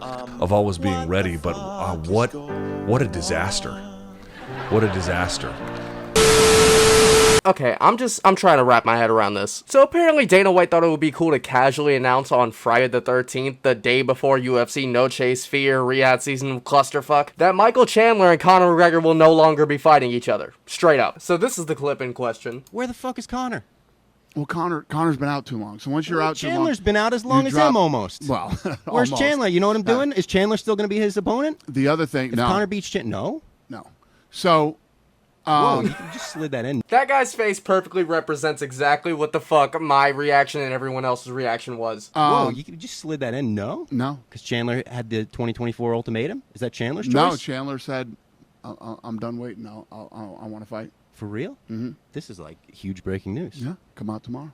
of always being ready, but what a disaster. What a disaster. Okay, I'm trying to wrap my head around this. So apparently Dana White thought it would be cool to casually announce on Friday the 13th, the day before UFC No Chase Fear Riyadh season clusterfuck, that Michael Chandler and Conor McGregor will no longer be fighting each other. Straight up. So this is the clip in question. Where the fuck is Conor? Well, Conor's been out too long. So once you're out too long... Chandler's been out as long as him almost. Well, Where's almost. Chandler? You know what I'm doing? Is Chandler still going to be his opponent? The other thing... If Conor beats Chandler... No? No. So... Whoa, you just slid that in. That guy's face perfectly represents exactly what the fuck my reaction and everyone else's reaction was. Whoa, you just slid that in. No? No. Because Chandler had the 2024 ultimatum? Is that Chandler's choice? No, Chandler said, I'm done waiting. I want to fight. For real? Mm-hmm. This is like huge breaking news. Yeah, come out tomorrow.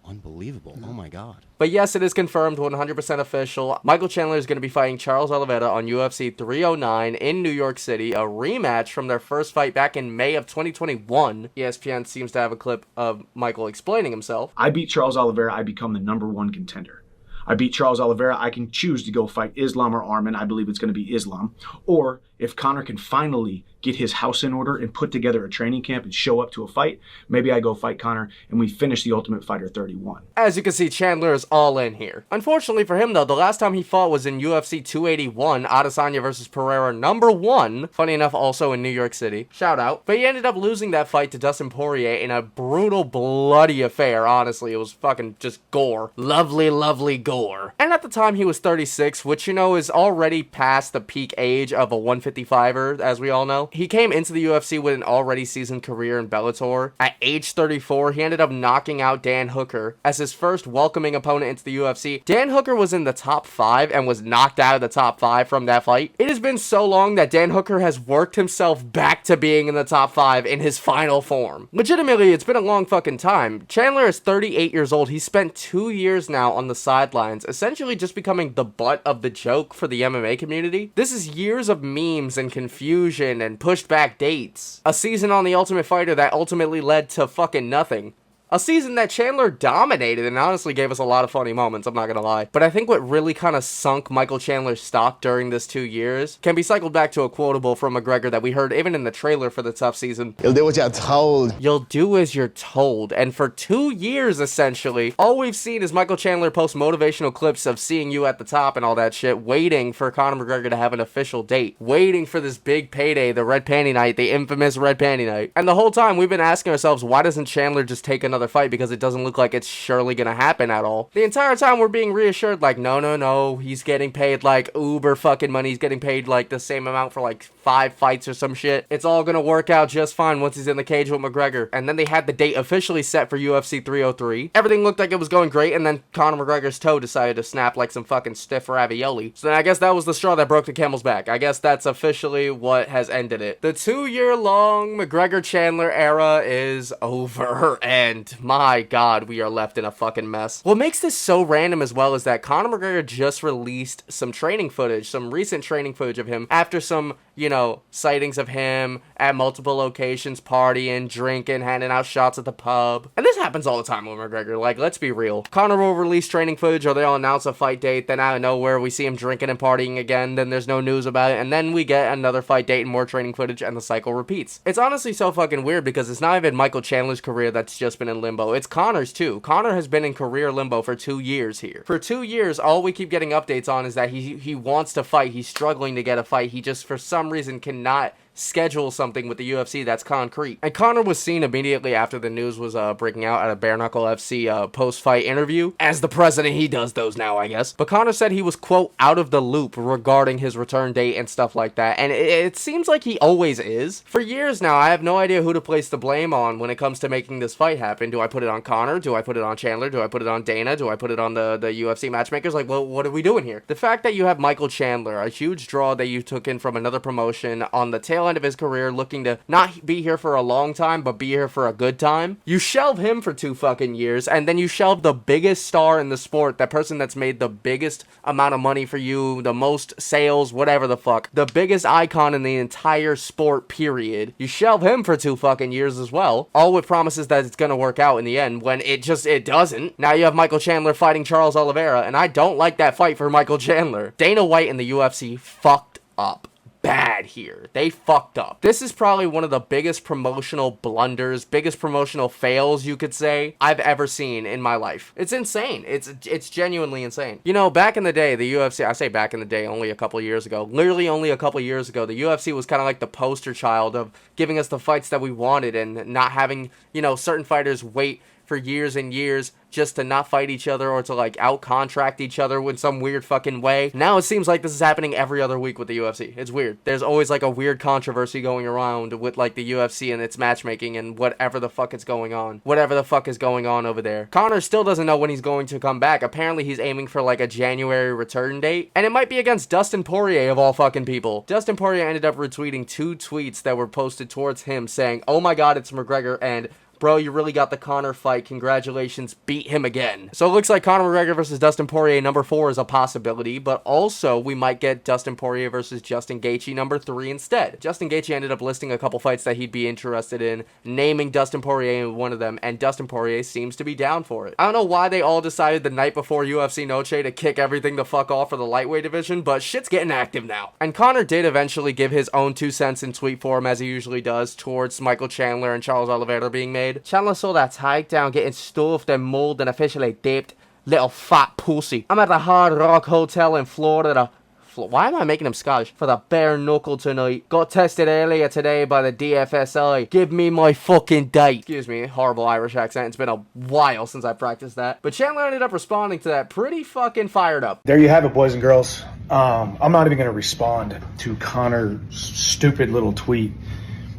Unbelievable. Yeah. Oh, my God. But yes, it is confirmed, 100% official. Michael Chandler is going to be fighting Charles Oliveira on UFC 309 in New York City, a rematch from their first fight back in May of 2021. ESPN seems to have a clip of Michael explaining himself. I beat Charles Oliveira, I become the #1 contender. I beat Charles Oliveira, I can choose to go fight Islam or Arman. I believe it's going to be Islam. Or if Conor can finally get his house in order and put together a training camp and show up to a fight, maybe I go fight Conor and we finish the Ultimate Fighter 31. As you can see, Chandler is all in here. Unfortunately for him though, the last time he fought was in UFC 281, Adesanya versus Pereira #1. Funny enough, also in New York City. Shout out. But he ended up losing that fight to Dustin Poirier in a brutal, bloody affair. Honestly, it was fucking just gore. Lovely, lovely gore. And at the time he was 36, which you know is already past the peak age of a 155er, as we all know. He came into the UFC with an already seasoned career in Bellator. At age 34, he ended up knocking out Dan Hooker as his first welcoming opponent into the UFC. Dan Hooker was in the top 5 and was knocked out of the top 5 from that fight. It has been so long that Dan Hooker has worked himself back to being in the top 5 in his final form. Legitimately, it's been a long fucking time. Chandler is 38 years old. He spent 2 years now on the sidelines, essentially just becoming the butt of the joke for the MMA community. This is years of memes and confusion and pushed back dates. A season on The Ultimate Fighter that ultimately led to fucking nothing. A season that Chandler dominated and honestly gave us a lot of funny moments, I'm not gonna lie. But I think what really kind of sunk Michael Chandler's stock during this 2 years can be cycled back to a quotable from McGregor that we heard even in the trailer for the Tough season. You'll do what you're told. You'll do as you're told. And for 2 years, essentially, all we've seen is Michael Chandler post motivational clips of seeing you at the top and all that shit, waiting for Conor McGregor to have an official date, waiting for this big payday, the red panty night, the infamous red panty night. And the whole time we've been asking ourselves, why doesn't Chandler just take another fight, because it doesn't look like it's surely gonna happen at all. The entire time we're being reassured like, no, he's getting paid like uber fucking money. He's getting paid like the same amount for like 5 fights or some shit. It's all gonna work out just fine once he's in the cage with McGregor. And then they had the date officially set for UFC 303. Everything looked like it was going great, and then Conor McGregor's toe decided to snap like some fucking stiff ravioli. So then I guess that was the straw that broke the camel's back. I guess that's officially what has ended it. The 2-year-long McGregor-Chandler era is over, and my God, we are left in a fucking mess. What makes this so random as well is that Conor McGregor just released some training footage, some recent training footage of him after some, you know, sightings of him at multiple locations, partying, drinking, handing out shots at the pub. And this happens all the time with McGregor, like, let's be real. Conor will release training footage or they'll announce a fight date, then out of nowhere we see him drinking and partying again, then there's no news about it, and then we get another fight date and more training footage, and the cycle repeats. It's honestly so fucking weird because it's not even Michael Chandler's career that's just been in limbo, it's Conor's too. Conor has been in career limbo for 2 years here. For 2 years, all we keep getting updates on is that he wants to fight, he's struggling to get a fight, he just for some reason cannot schedule something with the UFC that's concrete. And Conor was seen immediately after the news was breaking out at a Bare Knuckle FC post-fight interview. As the president, he does those now, I guess. But Conor said he was, quote, out of the loop regarding his return date and stuff like that. And it seems like he always is. For years now, I have no idea who to place the blame on when it comes to making this fight happen. Do I put it on Conor? Do I put it on Chandler? Do I put it on Dana? Do I put it on the UFC matchmakers? Like, well, what are we doing here? The fact that you have Michael Chandler, a huge draw that you took in from another promotion on the tail end of his career, looking to not be here for a long time, but be here for a good time. You shelve him for 2 fucking years, and then you shelve the biggest star in the sport, that person that's made the biggest amount of money for you, the most sales, whatever the fuck, the biggest icon in the entire sport, period. You shelve him for 2 fucking years as well, all with promises that it's gonna work out in the end, when it doesn't. Now you have Michael Chandler fighting Charles Oliveira, and I don't like that fight for Michael Chandler. Dana White and the UFC fucked up bad here. They fucked up. This is probably one of the biggest promotional blunders, biggest promotional fails, you could say, I've ever seen in my life. It's insane. It's genuinely insane. You know, back in the day, the UFC, I say back in the day, only a couple years ago, literally only a couple years ago, the UFC was kind of like the poster child of giving us the fights that we wanted and not having, you know, certain fighters wait for years and years just to not fight each other or to like out-contract each other in some weird fucking way. Now it seems like this is happening every other week with the UFC. It's weird. There's always like a weird controversy going around with like the UFC and its matchmaking and whatever the fuck is going on. Whatever the fuck is going on over there. Conor still doesn't know when he's going to come back. Apparently he's aiming for like a January return date. And it might be against Dustin Poirier of all fucking people. Dustin Poirier ended up retweeting 2 tweets that were posted towards him saying, "Oh my god, it's McGregor," and "Bro, you really got the Conor fight. Congratulations. Beat him again." So it looks like Conor McGregor versus Dustin Poirier number 4 is a possibility, but also we might get Dustin Poirier versus Justin Gaethje number 3 instead. Justin Gaethje ended up listing a couple fights that he'd be interested in, naming Dustin Poirier in one of them, and Dustin Poirier seems to be down for it. I don't know why they all decided the night before UFC Noche to kick everything the fuck off for the lightweight division, but shit's getting active now. And Conor did eventually give his own 2 cents in tweet form, as he usually does, towards Michael Chandler and Charles Oliveira being made. Chandler saw that takedown getting stuffed and molded and officially dipped. Little fat pussy. I'm at the Hard Rock Hotel in Florida. Why am I making him Scottish? For the bare knuckle tonight. Got tested earlier today by the DFSI. Give me my fucking date. Excuse me, horrible Irish accent. It's been a while since I practiced that. But Chandler ended up responding to that pretty fucking fired up. There you have it, boys and girls. I'm not even going to respond to Conor's stupid little tweet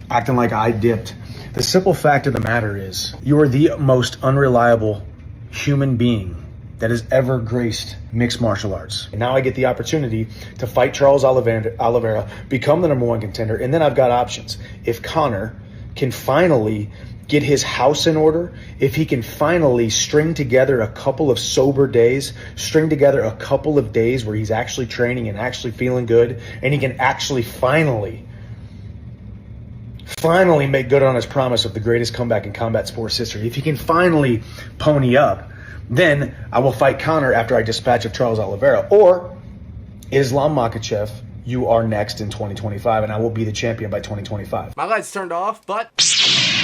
acting like I dipped. The simple fact of the matter is, you are the most unreliable human being that has ever graced mixed martial arts. And now I get the opportunity to fight Charles Oliveira, become the #1 contender, and then I've got options. If Conor can finally get his house in order, if he can finally string together a couple of sober days, string together a couple of days where he's actually training and actually feeling good, and he can actually finally make good on his promise of the greatest comeback in combat sports history. If he can finally pony up, then I will fight Conor after I dispatch of Charles Oliveira. Or Islam Makhachev, you are next in 2025, and I will be the champion by 2025. My lights turned off, but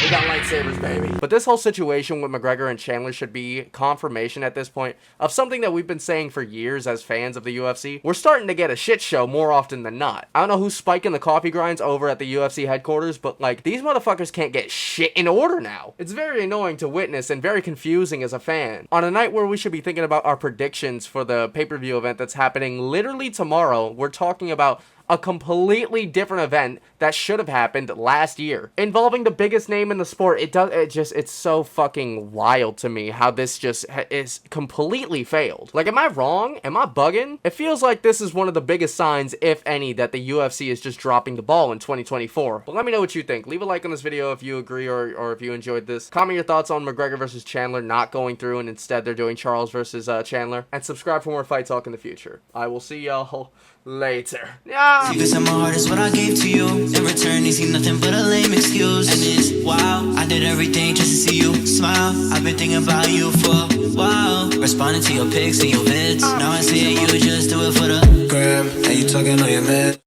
we got lightsabers, baby. But this whole situation with McGregor and Chandler should be confirmation at this point of something that we've been saying for years as fans of the UFC. We're starting to get a shit show more often than not. I don't know who's spiking the coffee grinds over at the UFC headquarters, but like, these motherfuckers can't get shit in order now. It's very annoying to witness and very confusing as a fan. On a night where we should be thinking about our predictions for the pay-per-view event that's happening literally tomorrow, we're talking about a completely different event that should have happened last year, involving the biggest name in the sport. It's so fucking wild to me how this just is completely failed. Like, am I wrong? Am I bugging? It feels like this is one of the biggest signs, if any, that the UFC is just dropping the ball in 2024. But let me know what you think. Leave a like on this video if you agree or if you enjoyed this. Comment your thoughts on McGregor versus Chandler not going through and instead they're doing Charles versus Chandler. And subscribe for more Fight Talk in the future. I will see y'all later. Yeah. Because my heart is what I gave to you. In return, you see nothing but a lame excuse. And it's wow, I did everything just to see you smile. I've been thinking about you for a while. Responding to your pics and your vids. Now I see it, you just do it for the gram. And you talking on your man.